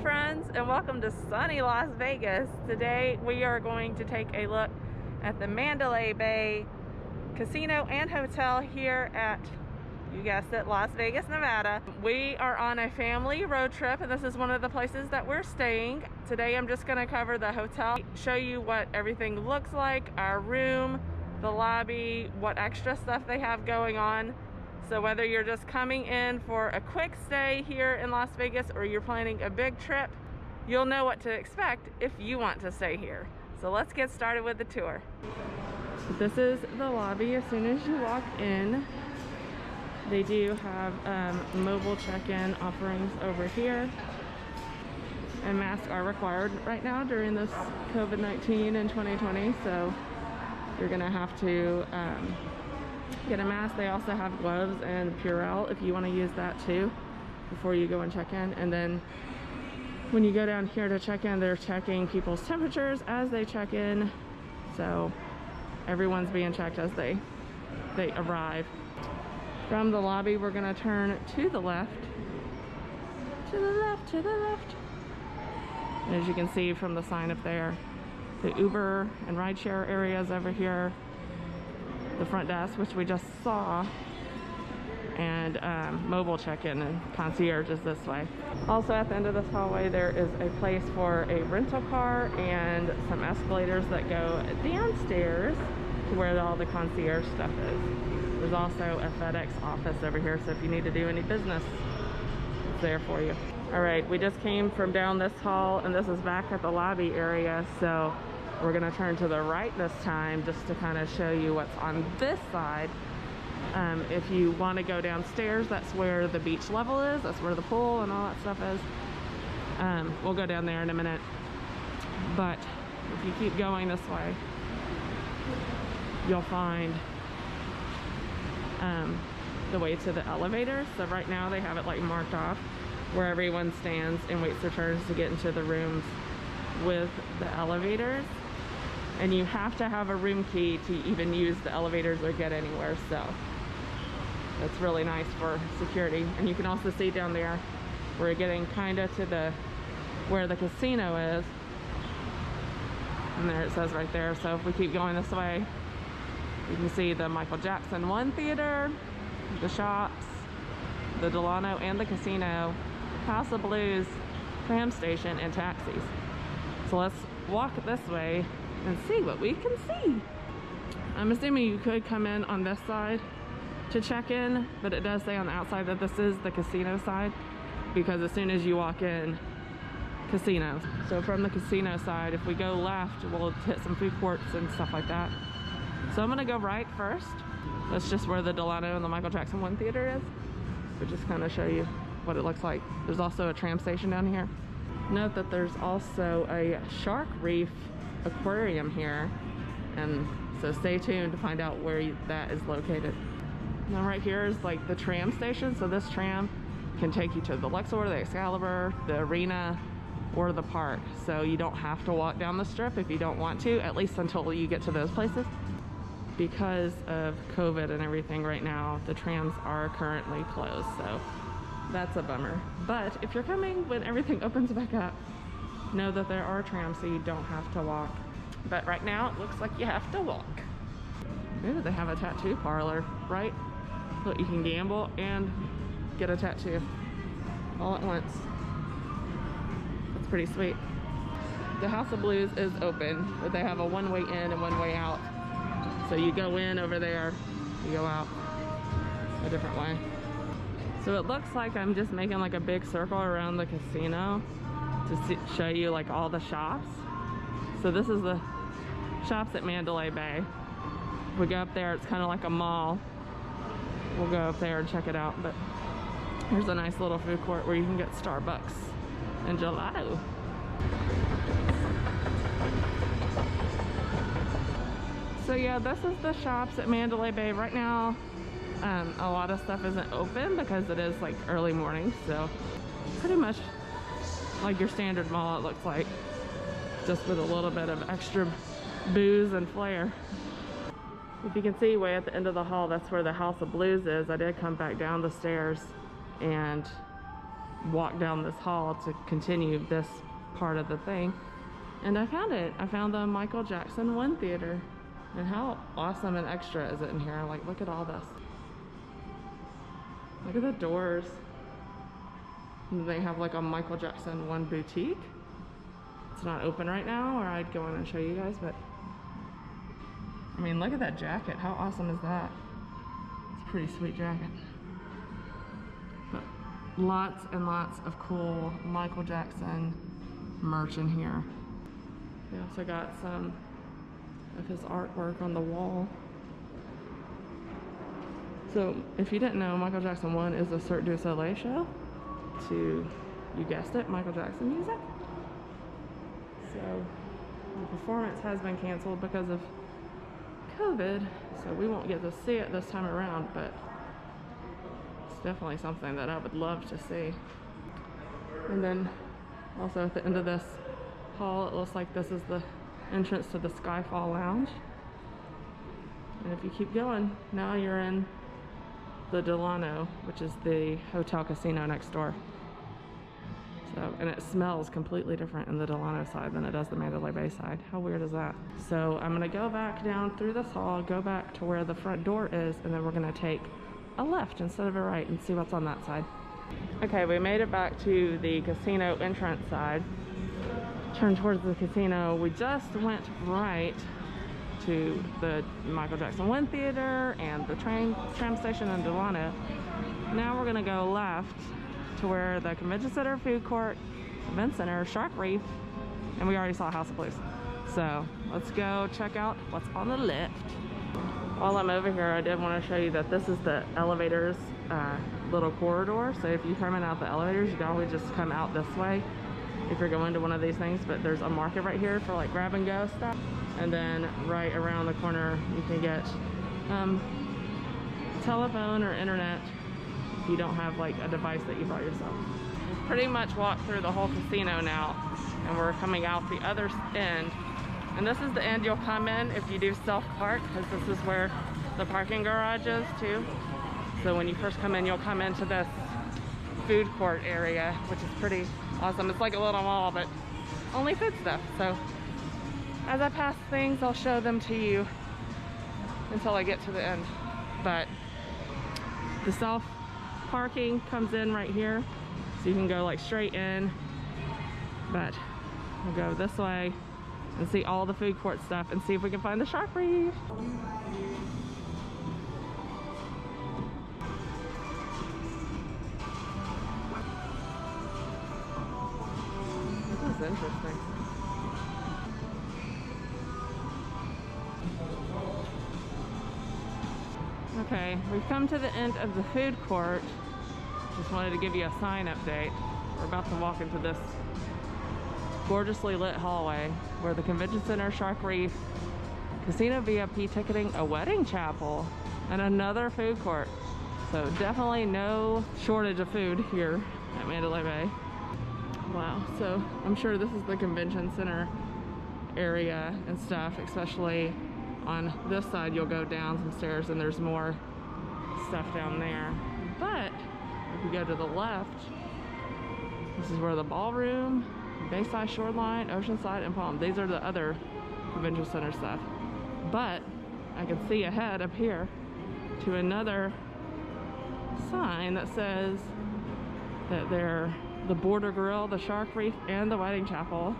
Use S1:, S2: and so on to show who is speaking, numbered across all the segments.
S1: friends, and welcome to sunny Las Vegas. Today we are going to take a look at the Mandalay Bay Casino and Hotel here at, you guessed it, Las Vegas, Nevada. We are on a family road trip, and this is one of the places that we're staying. Today I'm just going to cover the hotel, show you what everything looks like, our room, the lobby, what extra stuff they have going on. So whether you're just coming in for a quick stay here in Las Vegas or you're planning a big trip, you'll know what to expect if you want to stay here. So let's get started with the tour. This is the lobby. As soon as you walk in, they do have mobile check-in offerings over here. And masks are required right now during this COVID-19 in 2020. So you're gonna have to get a mask. They also have gloves and Purell if you want to use that too before you go and check in. And then when you go down here to check in, they're checking people's temperatures as they check in. So everyone's being checked as they arrive. From the lobby, we're going to turn to the left. To the left, to the left. And as you can see from the sign up there, the Uber and rideshare areas over here. The front desk, which we just saw, and mobile check-in and concierge is this way. Also at the end of this hallway there is a place for a rental car and some escalators that go downstairs to where all the concierge stuff is. There's also a FedEx office over here, so if you need to do any business, it's there for you. All right, we just came from down this hall and this is back at the lobby area, so we're gonna turn to the right this time just to kind of show you what's on this side. If you want to go downstairs, that's where the beach level is. That's where the pool and all that stuff is. We'll go down there in a minute. But if you keep going this way, you'll find the way to the elevators. So right now they have it like marked off where everyone stands and waits their turns to get into the rooms with the elevators. And you have to have a room key to even use the elevators or get anywhere, so that's really nice for security. And you can also see down there we're getting kind of to the where the casino is, and there it says right there. So if we keep going this way, you can see the Michael Jackson 1 theater, the shops, the Delano and the casino, House of Blues, tram station, and taxis. So let's walk this way and see what we can see. I'm assuming you could come in on this side to check in, but it does say on the outside that this is the casino side, because as soon as you walk in, casino. So from the casino side, if we go left, we'll hit some food courts and stuff like that. So I'm gonna go right first. That's just where the Delano and the Michael Jackson 1 theater is. But just kind of show you what it looks like. There's also a tram station down here. Note that there's also a shark reef aquarium here, and so stay tuned to find out where that is located. Now right here is like the tram station, so this tram can take you to the Luxor, the Excalibur, the arena, or the park. So you don't have to walk down the strip if you don't want to, at least until you get to those places. Because of COVID and everything right now, the trams are currently closed, so that's a bummer. But if you're coming when everything opens back up, know that there are trams so you don't have to walk. But right now it looks like you have to walk. Ooh, they have a tattoo parlor, right? Look, you can gamble and get a tattoo all at once. That's pretty sweet. The House of Blues is open, but they have a one-way in and one-way out. So you go in over there, you go out a different way. So it looks like I'm just making like a big circle around the casino to show you like all the shops. So this is the shops at Mandalay Bay. If we go up there, it's kind of like a mall. We'll go up there and check it out. But here's a nice little food court where you can get Starbucks and gelato. So yeah, this is the shops at Mandalay Bay. Right now, a lot of stuff isn't open because it is like early morning. So pretty much like your standard mall, it looks like, just with a little bit of extra booze and flair. If you can see way at the end of the hall, that's where the House of Blues is. I did come back down the stairs and walk down this hall to continue this part of the thing. And I found it. I found the Michael Jackson 1 theater. And how awesome and extra is it in here? Like, look at all this. Look at the doors. And they have like a Michael Jackson 1 boutique. It's not open right now, or I'd go in and show you guys, but I mean, look at that jacket. How awesome is that? It's a pretty sweet jacket. But lots and lots of cool Michael Jackson merch in here. They also got some of his artwork on the wall. So if you didn't know, Michael Jackson 1 is a Cirque du Soleil show to, you guessed it, Michael Jackson music. So the performance has been canceled because of COVID, so we won't get to see it this time around, but it's definitely something that I would love to see. And then also at the end of this hall, it looks like this is the entrance to the Skyfall Lounge. And if you keep going, now you're in the Delano, which is the hotel casino next door. So, and it smells completely different in the Delano side than it does the Mandalay Bay side. How weird is that? So I'm gonna go back down through this hall, go back to where the front door is, and then we're gonna take a left instead of a right and see what's on that side. Okay, we made it back to the casino entrance side. Turn towards the casino. We just went right to the Michael Jackson 1 theater and the tram station in Delano. Now we're gonna go left to where the convention center, food court, event center, Shark Reef, and we already saw House of Blues. So let's go check out what's on the left. While I'm over here, I did want to show you that this is the elevators little corridor. So if you're coming out the elevators, you can always just come out this way if you're going to one of these things. But there's a market right here for like grab and go stuff. And then right around the corner, you can get telephone or internet if you don't have like a device that you brought yourself. We've pretty much walked through the whole casino now, and we're coming out the other end. And this is the end you'll come in if you do self-park, because this is where the parking garage is too. So when you first come in, you'll come into this food court area, which is pretty awesome. It's like a little mall, but only food stuff. So as I pass things, I'll show them to you until I get to the end. But the self-parking comes in right here, so you can go like straight in. But we'll go this way and see all the food court stuff and see if we can find the Shark Reef. This is interesting. Okay, we've come to the end of the food court. Just wanted to give you a sign update. We're about to walk into this gorgeously lit hallway where the convention center, Shark Reef, casino VIP ticketing, a wedding chapel, and another food court. So definitely no shortage of food here at Mandalay Bay. Wow, so I'm sure this is the convention center area and stuff, especially on this side. You'll go down some stairs and there's more stuff down there. But if you go to the left, this is where the ballroom, Bayside, Shoreline, Oceanside, and Palm. These are the other convention center stuff. But I can see ahead up here to another sign that says that the Border Grill, the Shark Reef, and the Wedding Chapel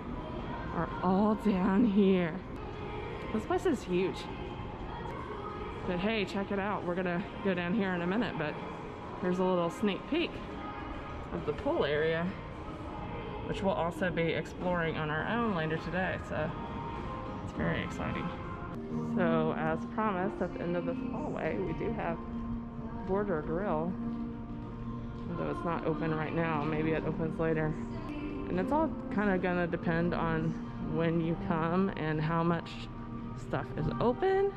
S1: are all down here. This place is huge. But hey, check it out. We're gonna go down here in a minute, but here's a little sneak peek of the pool area, which we'll also be exploring on our own later today, so it's very exciting. So as promised, at the end of this hallway, we do have Border Grill, although it's not open right now. Maybe it opens later. And it's all kind of gonna depend on when you come and how much stuff is open.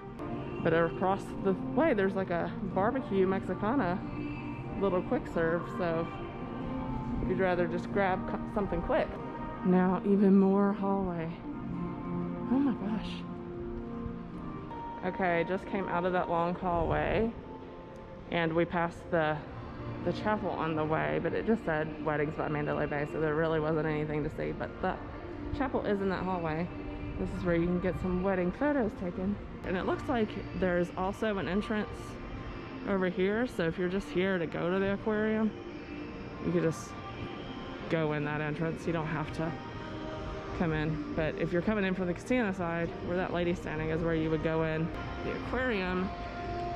S1: But across the way, there's like a barbecue Mexicana little quick serve, so if you'd rather just grab something quick. Now even more hallway. Oh my gosh. Okay, just came out of that long hallway and we passed the the chapel on the way, but it just said Weddings by Mandalay Bay, so there really wasn't anything to see. But the chapel is in that hallway. This is where you can get some wedding photos taken. And it looks like there's also an entrance over here, so if you're just here to go to the aquarium, you could just go in that entrance. You don't have to come in. But if you're coming in from the casino side, where that lady's standing is where you would go in. The aquarium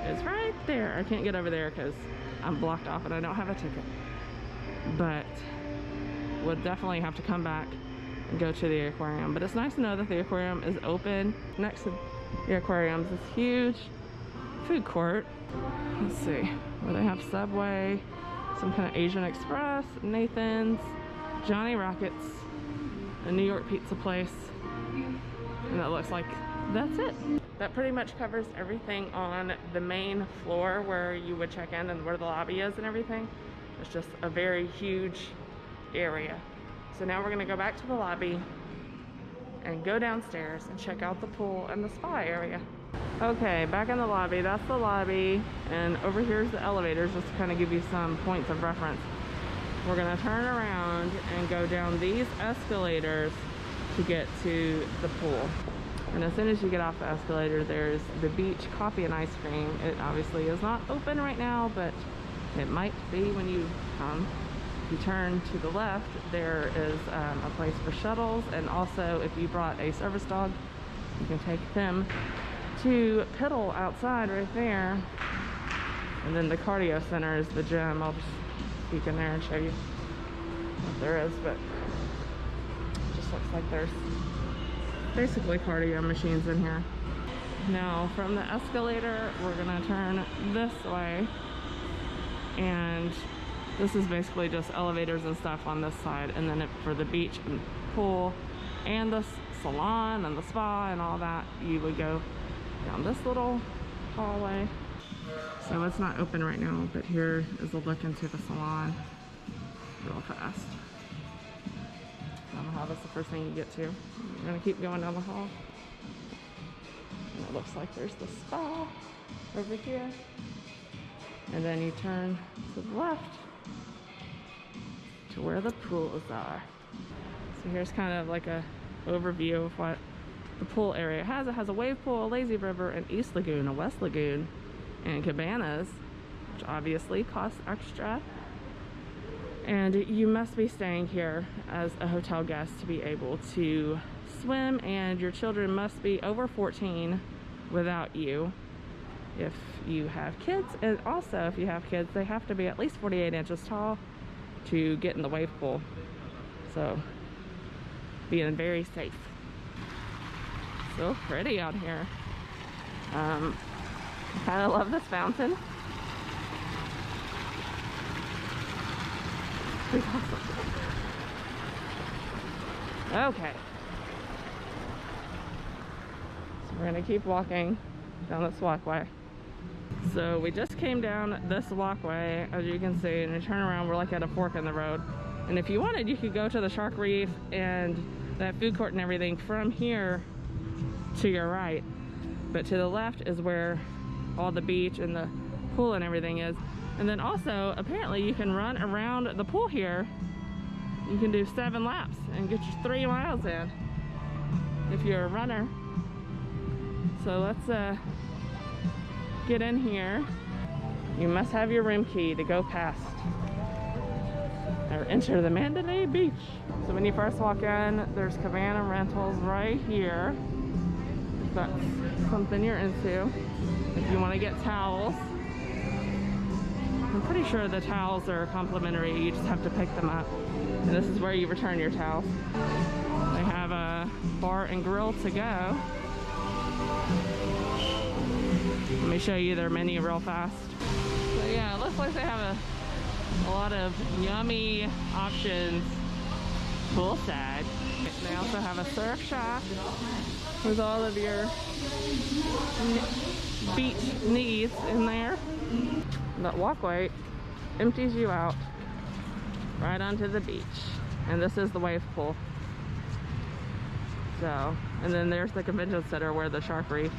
S1: is right there. I can't get over there because I'm blocked off and I don't have a ticket. But would definitely have to come back and go to the aquarium. But it's nice to know that the aquarium is open. Next to the aquarium is this huge food court. Let's see, where they have Subway, some kind of Asian Express, Nathan's, Johnny Rockets, a New York pizza place, and that looks like that's it. That pretty much covers everything on the main floor where you would check in and where the lobby is and everything. It's just a very huge area. So now we're gonna go back to the lobby and go downstairs and check out the pool and the spa area. Okay, back in the lobby. That's the lobby, and over here's the elevators, just to kind of give you some points of reference. We're gonna turn around and go down these escalators to get to the pool. And as soon as you get off the escalator, there's the beach coffee and ice cream. It obviously is not open right now, but it might be when you come. If you turn to the left, there is a place for shuttles, and also if you brought a service dog, you can take them to pedal outside right there. And then the cardio center is the gym. I'll just peek in there and show you what there is, but it just looks like there's basically cardio machines in here. Now from the escalator, we're gonna turn this way, and this is basically just elevators and stuff on this side, and then for the beach and pool and the salon and the spa and all that, you would go down this little hallway. So it's not open right now, but here is a look into the salon real fast. I don't know how that's the first thing you get to. We're gonna keep going down the hall. And it looks like there's the spa over here. And then you turn to the left to where the pools are. So here's kind of like a overview of what the pool area has. It has a wave pool, a lazy river, an east lagoon, a west lagoon, and cabanas, which obviously costs extra. And you must be staying here as a hotel guest to be able to swim, and your children must be over 14 without you if you have kids. And also, if you have kids, they have to be at least 48 inches tall to get in the wave pool. So being very safe. So pretty out here. I kind of love this fountain. Pretty awesome. Okay. So we're gonna keep walking down this walkway. So we just came down this walkway, as you can see, and you turn around, we're like at a fork in the road. And if you wanted, you could go to the shark reef and that food court and everything from here to your right. But to the left is where all the beach and the pool and everything is. And then also, apparently you can run around the pool here. You can do 7 laps and get your 3 miles in if you're a runner. So let's get in here. You must have your room key to go past or enter the Mandalay Beach. So when you first walk in, there's cabana rentals right here. If that's something you're into. If you want to get towels, I'm pretty sure the towels are complimentary. You just have to pick them up. And this is where you return your towels. They have a bar and grill to go. Let me show you their menu real fast. So yeah, it looks like they have a lot of yummy options poolside. They also have a surf shop with all of your beach needs in there. That walkway empties you out right onto the beach, and this is the wave pool. So, and then there's the convention center where the shark reef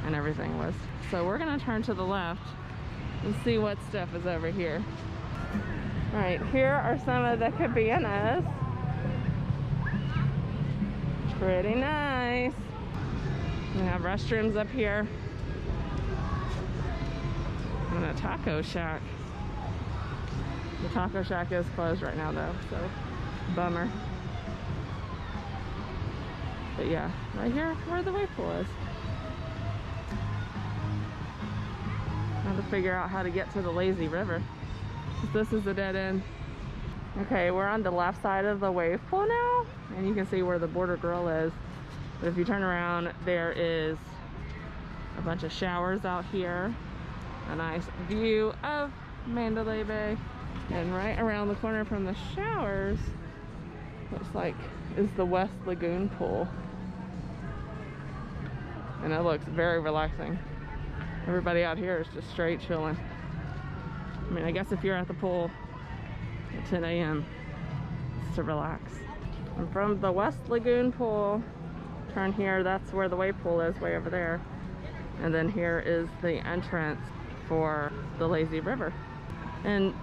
S1: and everything was. So we're gonna turn to the left and see what stuff is over here. Alright, here are some of the cabanas. Pretty nice. We have restrooms up here. And a taco shack. The taco shack is closed right now though, so bummer. But yeah, right here where the wave pool is. I have to figure out how to get to the lazy river. This is the dead end. Okay, we're on the left side of the wave pool now, and you can see where the border grill is. But if you turn around, there is a bunch of showers out here. A nice view of Mandalay Bay. And right around the corner from the showers, looks like is the West Lagoon pool. And it looks very relaxing. Everybody out here is just straight chilling. I mean, I guess if you're at the pool at 10 a.m. it's to relax. And from the West Lagoon pool, turn here, that's where the wave pool is, way over there. And then here is the entrance for the lazy river. And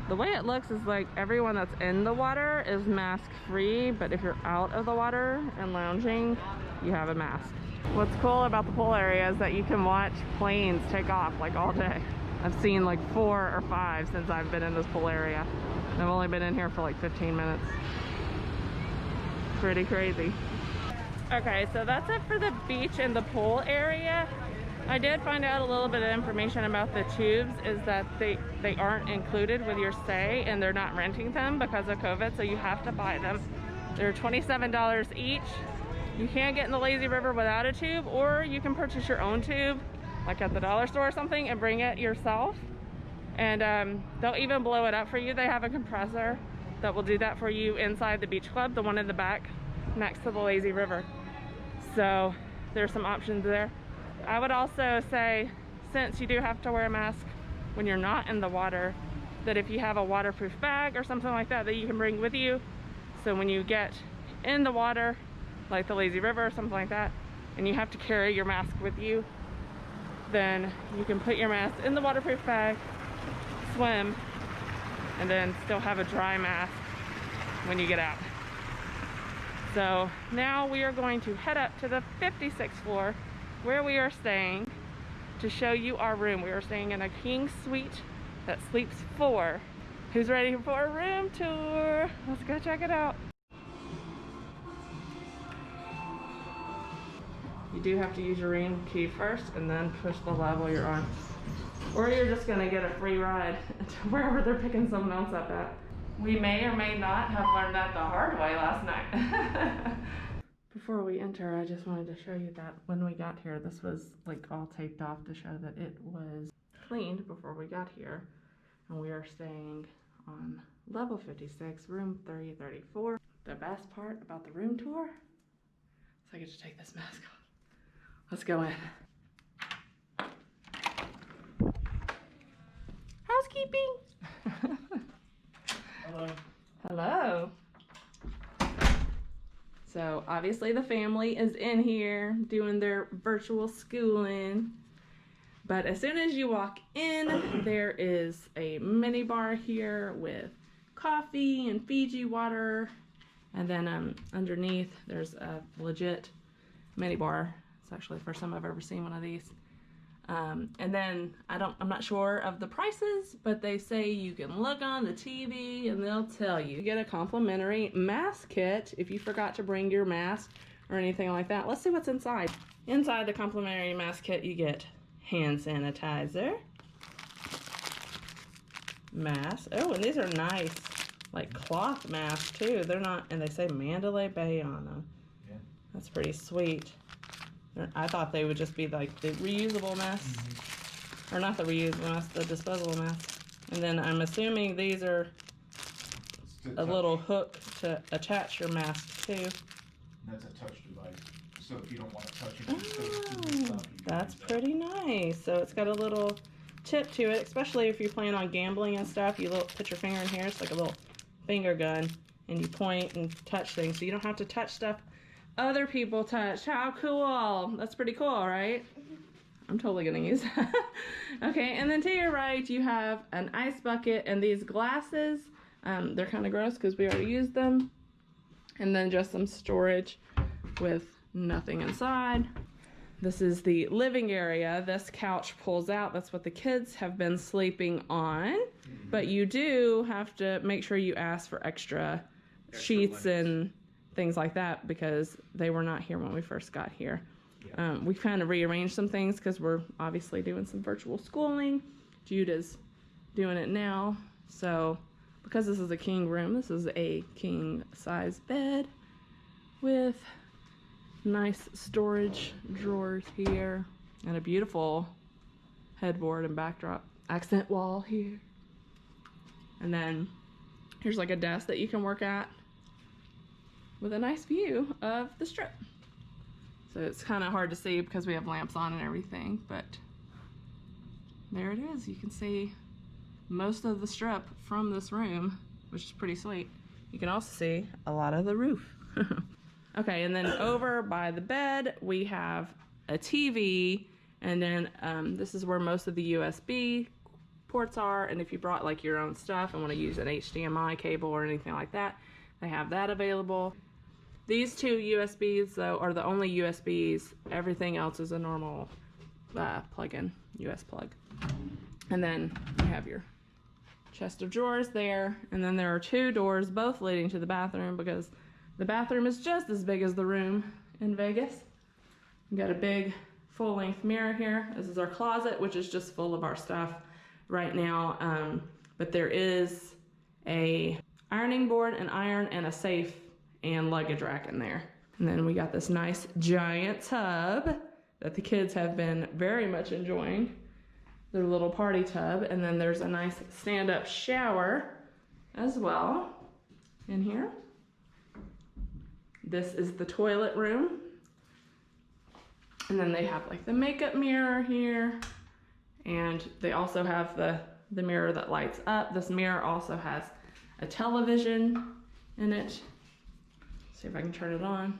S1: the way it looks is like everyone that's in the water is mask free, but if you're out of the water and lounging, you have a mask. What's cool about the pool area is that you can watch planes take off like all day. I've seen like 4 or 5 since I've been in this pool area. I've only been in here for like 15 minutes. Pretty crazy. Okay, so that's it for the beach and the pool area. I did find out a little bit of information about the tubes, is that they aren't included with your stay and they're not renting them because of COVID, so you have to buy them. They're $27 each. You can't get in the lazy river without a tube, or you can purchase your own tube, like at the dollar store or something, and bring it yourself. And they'll even blow it up for you. They have a compressor that will do that for you inside the beach club, the one in the back next to the lazy river. So there's some options there. I would also say, since you do have to wear a mask when you're not in the water, that if you have a waterproof bag or something like that that you can bring with you, so when you get in the water, like the lazy river or something like that, and you have to carry your mask with you, then you can put your mask in the waterproof bag, swim, and then still have a dry mask when you get out. So now we are going to head up to the 56th floor where we are staying to show you our room. We are staying in a king suite that sleeps 4. Who's ready for a room tour? Let's go check it out. You do have to use your room key first and then push the level you're on. Or you're just gonna get a free ride to wherever they're picking someone else up at. We may or may not have learned that the hard way last night. Before we enter, I just wanted to show you that when we got here, this was like all taped off to show that it was cleaned before we got here. And we are staying on level 56, room 334. The best part about the room tour is I get to take this mask off. Let's go in. Housekeeping.
S2: Hello.
S1: Hello. So obviously the family is in here doing their virtual schooling. But as soon as you walk in, there is a mini bar here with coffee and Fiji water. And then underneath there's a legit mini bar. It's actually the first time I've ever seen one of these. And then I'm not sure of the prices, but they say you can look on the TV and they'll tell you. You get a complimentary mask kit if you forgot to bring your mask or anything like that. Let's see what's inside. Inside the complimentary mask kit, you get hand sanitizer, mask. Oh, and these are nice, like cloth masks too. They're not, and they say Mandalay Bay on them. Yeah. That's pretty sweet. I thought they would just be like the reusable masks. Or not the reusable masks, the disposable masks. And then I'm assuming these are a little hook to attach your mask to.
S2: That's a touch device. So if you don't want to touch it, stuff,
S1: that's pretty nice. So it's got a little tip to it, especially if you plan on gambling and stuff. You put your finger in here, it's like a little finger gun, and you point and touch things. So you don't have to touch stuff other people touch. How cool. That's pretty cool, right? I'm totally gonna use that. Okay, and then to your right you have an ice bucket and these glasses They're kind of gross because we already used them. And then just some storage with nothing inside. This is the living area. This couch pulls out. That's what the kids have been sleeping on. But you do have to make sure you ask for extra sheets and things like that because they were not here when we first got here. Yeah. We kind of rearranged some things because we're obviously doing some virtual schooling. Jude is doing it now. So because this is a king room, this is a king size bed with nice storage drawers here and a beautiful headboard and backdrop accent wall here. And then here's like a desk that you can work at with a nice view of the strip. So it's kind of hard to see because we have lamps on and everything, but there it is. You can see most of the strip from this room, which is pretty sweet. You can also see a lot of the roof. Okay, and then over by the bed, we have a TV, and then this is where most of the USB ports are, and if you brought like your own stuff and want to use an HDMI cable or anything like that, they have that available. These two USBs, though, are the only USBs. Everything else is a normal plug-in, US plug. And then you have your chest of drawers there, and then there are two doors, both leading to the bathroom because the bathroom is just as big as the room in Vegas. We've got a big full-length mirror here. This is our closet, which is just full of our stuff right now. But there is a ironing board, an iron, and a safe and luggage rack in there. And then we got this nice giant tub that the kids have been very much enjoying. Their little party tub. And then there's a nice stand-up shower as well in here. This is the toilet room. And then they have like the makeup mirror here. And they also have the mirror that lights up. This mirror also has a television in it. See if I can turn it on.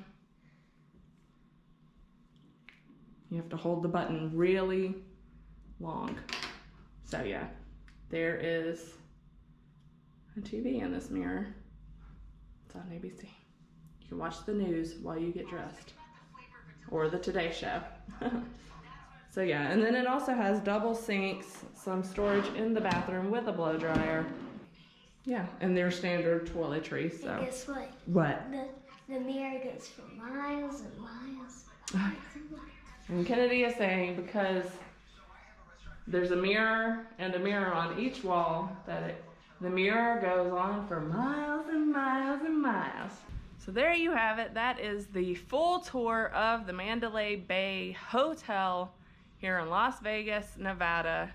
S1: You have to hold the button really long. So yeah, there is a TV in this mirror. It's on ABC. You can watch the news while you get dressed. Or the Today Show. So yeah, and then it also has double sinks, some storage in the bathroom with a blow dryer. Yeah, and their standard toiletries. So.
S3: And guess what?
S1: What?
S3: The mirror goes for miles and miles.
S1: And Kennedy is saying because there's a mirror and a mirror on each wall that the mirror goes on for miles and miles and miles. So there you have it. That is the full tour of the Mandalay Bay Hotel here in Las Vegas, Nevada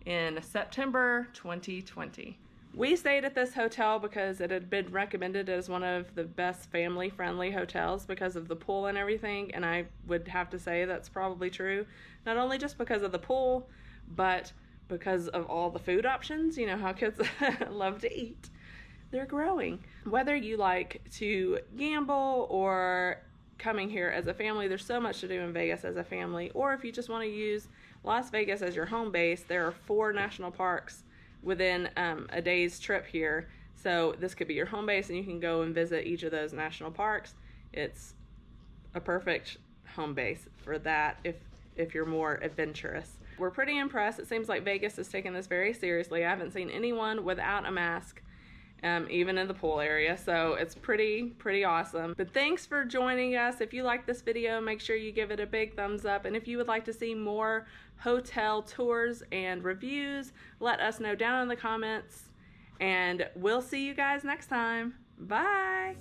S1: in September 2020. We stayed at this hotel because it had been recommended as one of the best family-friendly hotels because of the pool and everything, and I would have to say that's probably true. Not only just because of the pool, but because of all the food options. You know how kids love to eat. They're growing. Whether you like to gamble or coming here as a family, there's so much to do in Vegas as a family, or if you just want to use Las Vegas as your home base, there are 4 national parks within a day's trip here. So this could be your home base and you can go and visit each of those national parks. It's a perfect home base for that if you're more adventurous. We're pretty impressed. It seems like Vegas is taking this very seriously. I haven't seen anyone without a mask, even in the pool area, so it's pretty awesome. But thanks for joining us. If you like this video, make sure you give it a big thumbs up, and if you would like to see more hotel tours and reviews, let us know down in the comments, and we'll see you guys next time. Bye.